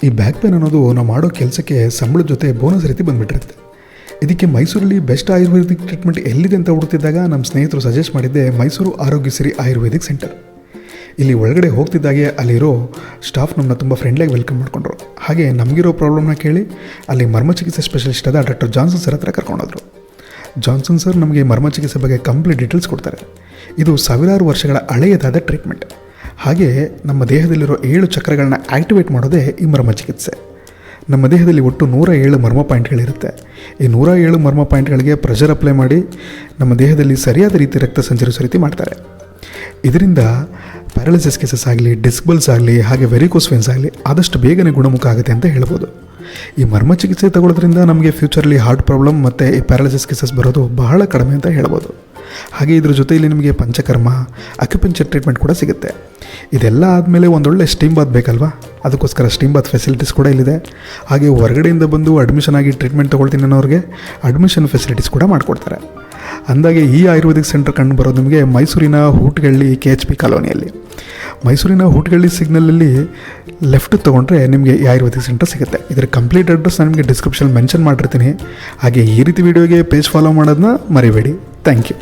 ಈ back pain ಅನ್ನೋದು ನಾವು ಮಾಡೋ ಕೆಲಸಕ್ಕೆ ಸಂಬಳದ ಜೊತೆ ಬೋನಸ್ ರೀತಿ ಬಂದುಬಿಟ್ಟಿರುತ್ತೆ. ಇದಕ್ಕೆ ಮೈಸೂರಲ್ಲಿ ಬೆಸ್ಟ್ ಆಯುರ್ವೇದಿಕ್ ಟ್ರೀಟ್ಮೆಂಟ್ ಎಲ್ಲಿದೆ ಅಂತ ಹುಡುಕ್ತಿದ್ದಾಗ ನಮ್ಮ ಸ್ನೇಹಿತರು ಸಜೆಸ್ಟ್ ಮಾಡಿದ್ದೆ ಮೈಸೂರು ಆರೋಗ್ಯಶ್ರೀ ಆಯುರ್ವೇದಿಕ್ ಸೆಂಟರ್. ಇಲ್ಲಿ ಒಳಗಡೆ ಹೋಗ್ತಿದ್ದಾಗೆ ಅಲ್ಲಿರೋ ಸ್ಟಾಫ್ ನಮ್ಮನ್ನ ತುಂಬ ಫ್ರೆಂಡ್ಲಿಯಾಗಿ ವೆಲ್ಕಮ್ ಮಾಡಿಕೊಂಡ್ರು. ಹಾಗೆ ನಮಗಿರೋ ಪ್ರಾಬ್ಲಮ್ನ ಕೇಳಿ ಅಲ್ಲಿ ಮರ್ಮಚಿಕಿತ್ಸೆ ಸ್ಪೆಷಲಿಸ್ಟ್ ಆದ ಡಾಕ್ಟರ್ ಜಾನ್ಸನ್ ಸರ್ ಹತ್ರ ಕರ್ಕೊಂಡೋದ್ರು. ಜಾನ್ಸನ್ ಸರ್ ನಮಗೆ ಮರ್ಮಚಿಕಿತ್ಸೆ ಬಗ್ಗೆ ಕಂಪ್ಲೀಟ್ ಡೀಟೇಲ್ಸ್ ಕೊಡ್ತಾರೆ. ಇದು ಸಾವಿರಾರು ವರ್ಷಗಳ ಹಳೆಯದಾದ ಟ್ರೀಟ್ಮೆಂಟ್. ಹಾಗೆ ನಮ್ಮ ದೇಹದಲ್ಲಿರೋ 7 ಚಕ್ರಗಳನ್ನ ಆ್ಯಕ್ಟಿವೇಟ್ ಮಾಡೋದೇ ಈ ಮರ್ಮಚಿಕಿತ್ಸೆ. ನಮ್ಮ ದೇಹದಲ್ಲಿ ಒಟ್ಟು 107 ಮರ್ಮ ಪಾಯಿಂಟ್ಗಳಿರುತ್ತೆ. ಈ 107 ಮರ್ಮ ಪಾಯಿಂಟ್ಗಳಿಗೆ ಪ್ರೆಷರ್ ಅಪ್ಲೈ ಮಾಡಿ ನಮ್ಮ ದೇಹದಲ್ಲಿ ಸರಿಯಾದ ರೀತಿ ರಕ್ತ ಸಂಚರಿಸೋ ರೀತಿ ಮಾಡ್ತಾರೆ. ಇದರಿಂದ ಪ್ಯಾರಾಲಿಸಿಸ್ ಕೇಸಸ್ ಆಗಲಿ, ಡಿಸ್ಕ್ಬಲ್ಸ್ ಆಗಲಿ, ಹಾಗೆ ವೆರಿಕೋಸ್ ವೇನ್ಸ್ ಆಗಲಿ ಆದಷ್ಟು ಬೇಗನೆ ಗುಣಮುಖ ಆಗುತ್ತೆ ಅಂತ ಹೇಳ್ಬೋದು. ಈ ಮರ್ಮ ಚಿಕಿತ್ಸೆ ತಗೊಳ್ಳೋದ್ರಿಂದ ನಮಗೆ ಫ್ಯೂಚರ್ಲಿ ಹಾರ್ಟ್ ಪ್ರಾಬ್ಲಮ್ ಮತ್ತು ಈ ಪ್ಯಾರಾಲಿಸಿಸ್ ಕೇಸಸ್ ಬರೋದು ಬಹಳ ಕಡಿಮೆ ಅಂತ ಹೇಳ್ಬೋದು. ಹಾಗೆ ಇದ್ರ ಜೊತೆಯಲ್ಲಿ ನಿಮಗೆ ಪಂಚಕರ್ಮ, ಅಕ್ಯುಪಂಕ್ಚರ್ ಟ್ರೀಟ್ಮೆಂಟ್ ಕೂಡ ಸಿಗುತ್ತೆ. ಇದೆಲ್ಲ ಆದಮೇಲೆ ಒಂದೊಳ್ಳೆ ಸ್ಟೀಮ್ ಬಾತ್ ಬೇಕಲ್ವಾ, ಅದಕ್ಕೋಸ್ಕರ ಸ್ಟೀಮ್ ಬಾತ್ ಫೆಸಿಲಿಟೀಸ್ ಕೂಡ ಇಲ್ಲಿದೆ. ಹಾಗೆ ಹೊರಗಡೆಯಿಂದ ಬಂದು ಅಡ್ಮಿಷನ್ ಆಗಿ ಟ್ರೀಟ್ಮೆಂಟ್ ತೊಗೊಳ್ತೀನಿ ಅನ್ನೋರಿಗೆ ಅಡ್ಮಿಷನ್ ಫೆಸಿಲಿಟೀಸ್ ಕೂಡ ಮಾಡಿಕೊಡ್ತಾರೆ. ಅಂದಾಗೆ ಈ ಆಯುರ್ವೇದಿಕ್ ಸೆಂಟರ್ ಕಂಡು ಬರೋದು ನಿಮಗೆ ಮೈಸೂರಿನ ಹೂಟಗಳ್ಳಿ KHP ಕಾಲೋನಿಯಲ್ಲಿ. ಮೈಸೂರಿನ ಹೂಟಗಳ್ಳಿ ಸಿಗ್ನಲಲ್ಲಿ ಲೆಫ್ಟ್ ತೊಗೊಂಡ್ರೆ ನಿಮಗೆ ಈ ಆಯುರ್ವೇದಿಕ್ ಸೆಂಟರ್ ಸಿಗುತ್ತೆ. ಇದರ ಕಂಪ್ಲೀಟ್ ಅಡ್ರೆಸ್ ನಾನು ನಿಮಗೆ ಡಿಸ್ಕ್ರಿಪ್ಷನ್ ಮೆನ್ಷನ್ ಮಾಡಿರ್ತೀನಿ. ಹಾಗೆ ಈ ರೀತಿ ವಿಡಿಯೋಗೆ ಪೇಜ್ ಫಾಲೋ ಮಾಡೋದನ್ನ ಮರಿಬೇಡಿ. Thank you.